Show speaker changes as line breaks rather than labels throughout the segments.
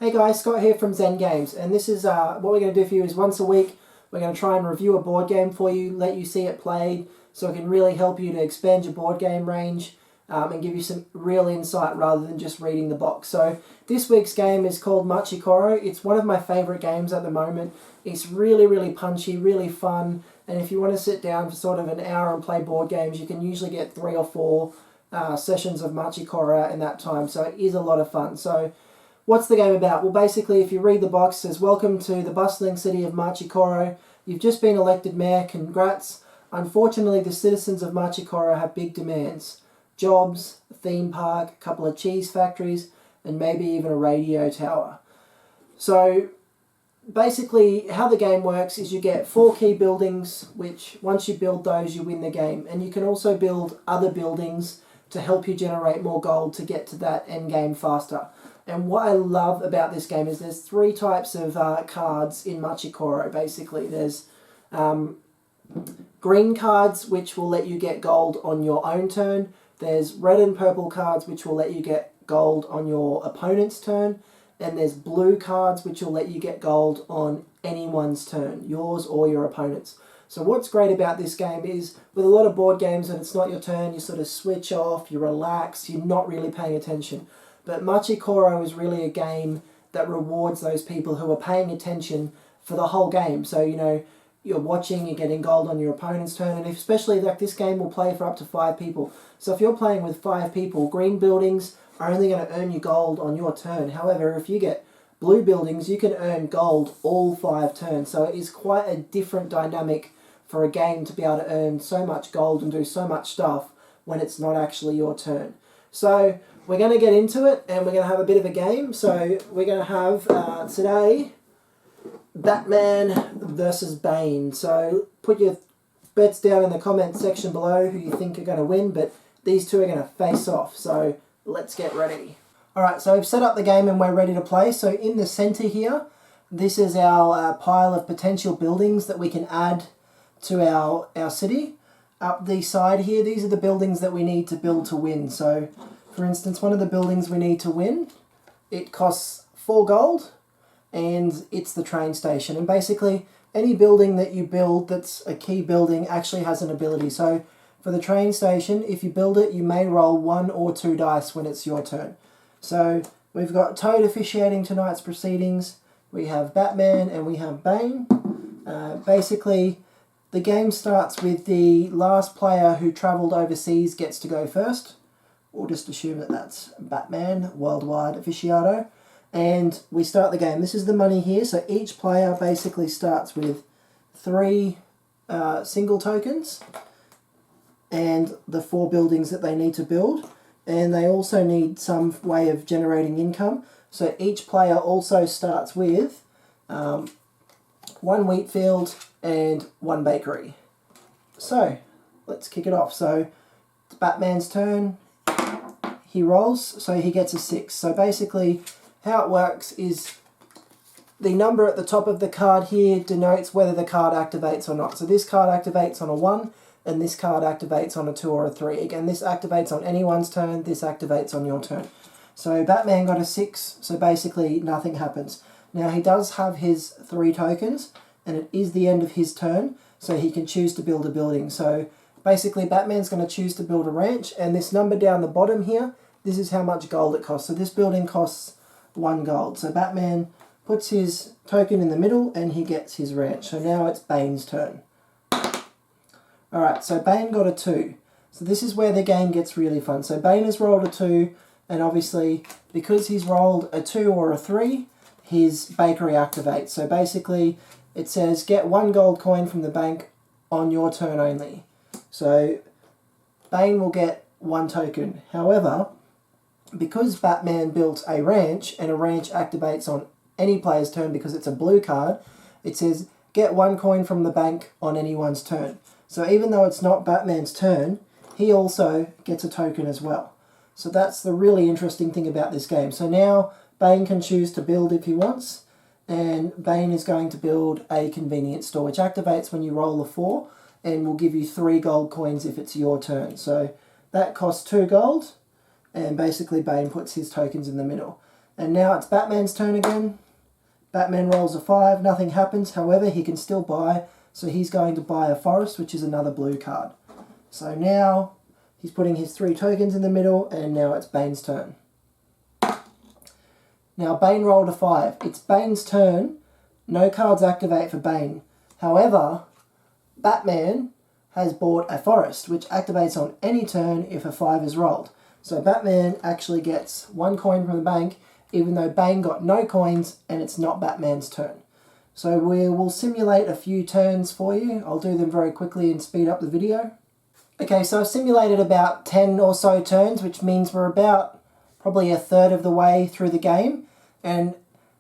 Hey guys, Scott here from Zen Games, and this is what we're going to do for you is once a week we're going to try and review a board game for you, let you see it played, so it can really help you to expand your board game range and give you some real insight rather than just reading the box. So this week's game is called Machi Koro. It's one of my favourite games at the moment. It's really punchy, really fun, and if you want to sit down for sort of an hour and play board games, you can usually get 3 or 4 sessions of Machi Koro in that time, so it is a lot of fun. So what's the game about? Well, basically, if you read the box, it says, "Welcome to the bustling city of Machi Koro. You've just been elected mayor, congrats. Unfortunately, the citizens of Machi Koro have big demands. Jobs, a theme park, a couple of cheese factories, and maybe even a radio tower." So basically, how the game works is you get 4 key buildings, which once you build those, you win the game. And you can also build other buildings to help you generate more gold to get to that end game faster. And what I love about this game is there's 3 types of cards in Machi Koro, basically. There's green cards, which will let you get gold on your own turn. There's red and purple cards, which will let you get gold on your opponent's turn. And there's blue cards, which will let you get gold on anyone's turn, yours or your opponent's. So what's great about this game is, with a lot of board games, and it's not your turn, you sort of switch off, you relax, you're not really paying attention. But Machi Koro is really a game that rewards those people who are paying attention for the whole game. So, you know, you're watching, you're getting gold on your opponent's turn, and especially like this game will play for up to 5 people. So if you're playing with 5 people, green buildings are only going to earn you gold on your turn. However, if you get blue buildings, you can earn gold all 5 turns. So it is quite a different dynamic for a game to be able to earn so much gold and do so much stuff when it's not actually your turn. So we're going to get into it, and we're going to have a bit of a game. So we're going to have today Batman versus Bane. So put your bets down in the comments section below who you think are going to win, but these two are going to face off. So let's get ready. Alright, so we've set up the game and we're ready to play. So in the center here, this is our pile of potential buildings that we can add to our city. Up the side here, these are the buildings that we need to build to win. So for instance, one of the buildings we need to win, it costs 4 gold, and it's the train station. And basically, any building that you build that's a key building actually has an ability. So for the train station, if you build it, you may roll 1 or 2 dice when it's your turn. So we've got Toad officiating tonight's proceedings, we have Batman, and we have Bane. Basically, the game starts with the last player who travelled overseas gets to go first. We'll just assume that that's Batman, worldwide aficionado. And we start the game. This is the money here. So each player basically starts with 3 single tokens and the 4 buildings that they need to build. And they also need some way of generating income. So each player also starts with 1 wheat field and 1 bakery. So let's kick it off. So it's Batman's turn. He rolls, so he gets a 6. So basically how it works is the number at the top of the card here denotes whether the card activates or not. So this card activates on a 1, and this card activates on a 2 or a 3. Again, this activates on anyone's turn, this activates on your turn. So Batman got a 6, so basically nothing happens. Now he does have his 3 tokens, and it is the end of his turn, so he can choose to build a building. So basically Batman's going to choose to build a ranch, and this number down the bottom here, this is how much gold it costs. So this building costs 1 gold. So Batman puts his token in the middle and he gets his ranch. So now it's Bane's turn. Alright, so Bane got a 2. So this is where the game gets really fun. So Bane has rolled a 2, and obviously because he's rolled a 2 or a 3, his bakery activates. So basically it says get 1 gold coin from the bank on your turn only. So Bane will get 1 token. However, because Batman built a ranch, and a ranch activates on any player's turn because it's a blue card, it says get 1 coin from the bank on anyone's turn. So even though it's not Batman's turn, he also gets a token as well. So that's the really interesting thing about this game. So now Bane can choose to build if he wants, and Bane is going to build a convenience store, which activates when you roll a 4, and will give you 3 gold coins if it's your turn. So that costs 2 gold, and basically Bane puts his tokens in the middle. And now it's Batman's turn again. Batman rolls a 5, nothing happens. However, he can still buy, so he's going to buy a forest, which is another blue card. So now he's putting his 3 tokens in the middle, and now it's Bane's turn. Now Bane rolled a 5. It's Bane's turn. No cards activate for Bane. However, Batman has bought a forest, which activates on any turn if a 5 is rolled. So Batman actually gets 1 coin from the bank, even though Bane got no coins and it's not Batman's turn. So we will simulate a few turns for you. I'll do them very quickly and speed up the video. Okay, so I've simulated about 10 or so turns, which means we're about probably a third of the way through the game. And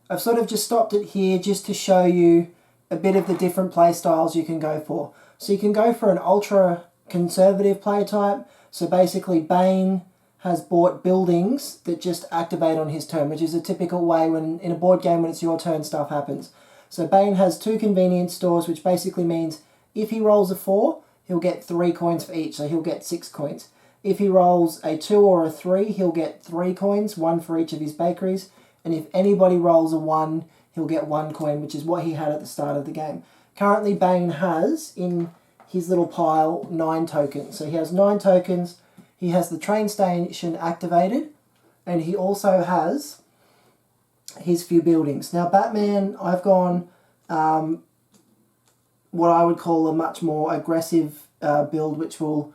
I've sort of just stopped it here just to show you a bit of the different play styles you can go for. So you can go for an ultra conservative play type. So basically Bane has bought buildings that just activate on his turn, which is a typical way when in a board game when it's your turn stuff happens. So Bane has 2 convenience stores, which basically means if he rolls a 4, he'll get 3 coins for each, so he'll get 6 coins. If he rolls a 2 or a 3, he'll get 3 coins, 1 for each of his bakeries. And if anybody rolls a 1, he'll get 1 coin, which is what he had at the start of the game. Currently, Bane has, in his little pile, 9 tokens. So he has 9 tokens, he has the train station activated, and he also has his few buildings. Now, Batman, I've gone what I would call a much more aggressive build, which will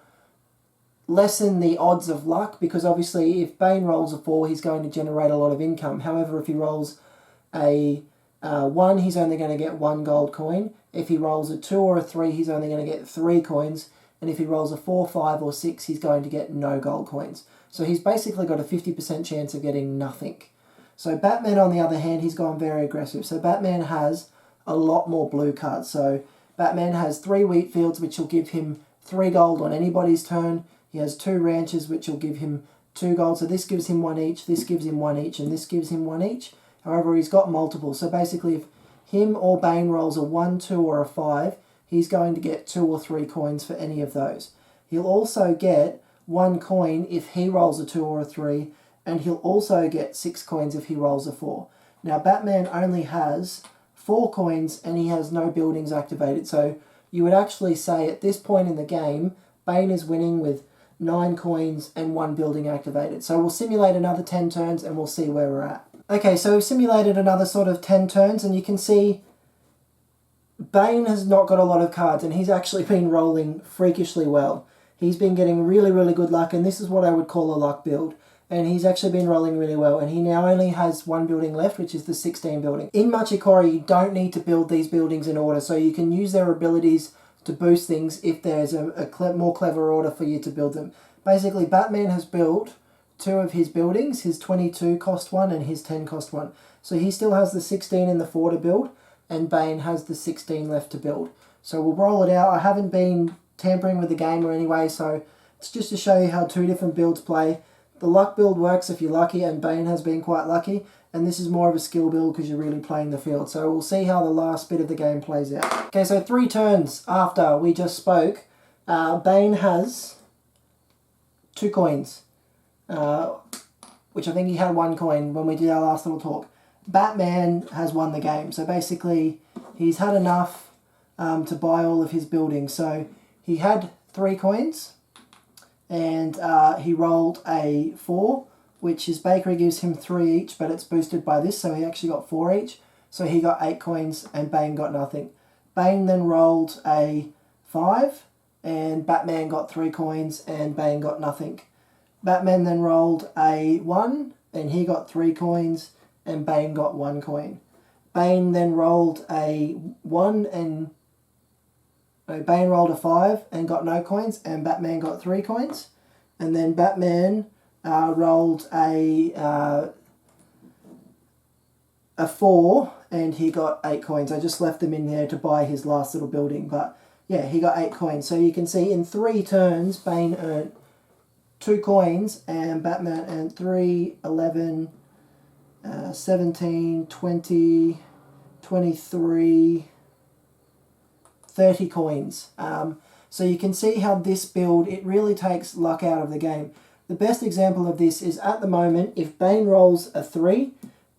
lessen the odds of luck, because obviously if Bane rolls a 4, he's going to generate a lot of income. However, if he rolls a 1, he's only going to get 1 gold coin. If he rolls a 2 or a 3, he's only going to get 3 coins. And if he rolls a 4, 5 or 6, he's going to get no gold coins. So he's basically got a 50% chance of getting nothing. So Batman, on the other hand, he's gone very aggressive. So Batman has a lot more blue cards. So Batman has 3 wheat fields, which will give him 3 gold on anybody's turn. He has 2 ranches, which will give him 2 gold. So this gives him 1 each, this gives him 1 each, and this gives him 1 each. However, he's got multiple. So basically, if him or Bane rolls a 1, 2, or a 5, he's going to get 2 or 3 coins for any of those. He'll also get 1 coin if he rolls a 2 or a 3, and he'll also get 6 coins if he rolls a 4. Now, Batman only has 4 coins, and he has no buildings activated. So you would actually say at this point in the game, Bane is winning with 9 coins and 1 building activated. So we'll simulate another 10 turns and we'll see where we're at. Okay, so we've simulated another sort of 10 turns, and you can see Bane has not got a lot of cards, and he's actually been rolling freakishly well. He's been getting really, really good luck, and this is what I would call a luck build. And he's actually been rolling really well, and he now only has 1 building left, which is the 16 building. In Machi Koro, you don't need to build these buildings in order, so you can use their abilities to boost things if there's a more clever order for you to build them. Basically, Batman has built 2 of his buildings, his 22 cost 1 and his 10 cost 1. So he still has the 16 and the 4 to build, and Bane has the 16 left to build. So we'll roll it out. I haven't been tampering with the game or anyway, so it's just to show you how 2 different builds play. The luck build works if you're lucky, and Bane has been quite lucky, and this is more of a skill build because you're really playing the field. So we'll see how the last bit of the game plays out. Okay, so 3 turns after we just spoke, Bane has 2 coins, which I think he had 1 coin when we did our last little talk. Batman has won the game, so basically he's had enough to buy all of his buildings. So he had 3 coins, and he rolled a 4, which his bakery gives him 3 each, but it's boosted by this, so he actually got 4 each. So he got 8 coins, and Bane got nothing. Bane then rolled a 5, and Batman got 3 coins, and Bane got nothing. Batman then rolled a 1, and he got 3 coins, and Bane got 1 coin. Bane then rolled a 1, and Bane rolled a 5 and got no coins, and Batman got 3 coins. And then Batman rolled a 4, and he got 8 coins. I just left them in there to buy his last little building, but yeah, he got 8 coins. So you can see in 3 turns, Bane earned 2 coins, and Batman earned 3, 11, 17, 20, 23, 30 coins. So you can see how this build, it really takes luck out of the game. The best example of this is at the moment, if Bane rolls a 3,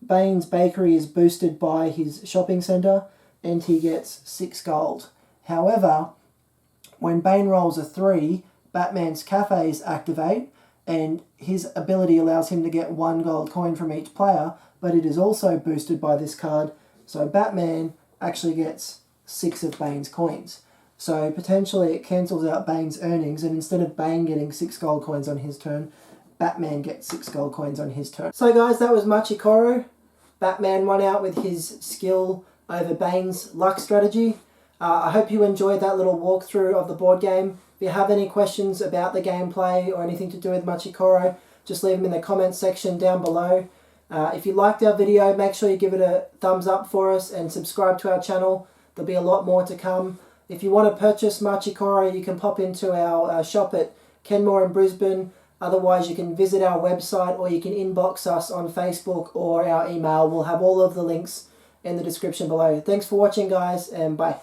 Bane's Bakery is boosted by his shopping centre and he gets 6 gold. However, when Bane rolls a 3, Batman's cafes activate and his ability allows him to get 1 gold coin from each player, but it is also boosted by this card, so Batman actually gets 6 of Bane's coins. So potentially it cancels out Bane's earnings, and instead of Bane getting 6 gold coins on his turn, Batman gets 6 gold coins on his turn. So guys, that was Machi Koro. Batman won out with his skill over Bane's luck strategy. I hope you enjoyed that little walkthrough of the board game. If you have any questions about the gameplay or anything to do with Machi Koro, just leave them in the comments section down below. If you liked our video, make sure you give it a thumbs up for us and subscribe to our channel. There'll be a lot more to come. If you want to purchase Machi Koro, you can pop into our shop at Kenmore in Brisbane. Otherwise, you can visit our website or you can inbox us on Facebook or our email. We'll have all of the links in the description below. Thanks for watching, guys, and bye.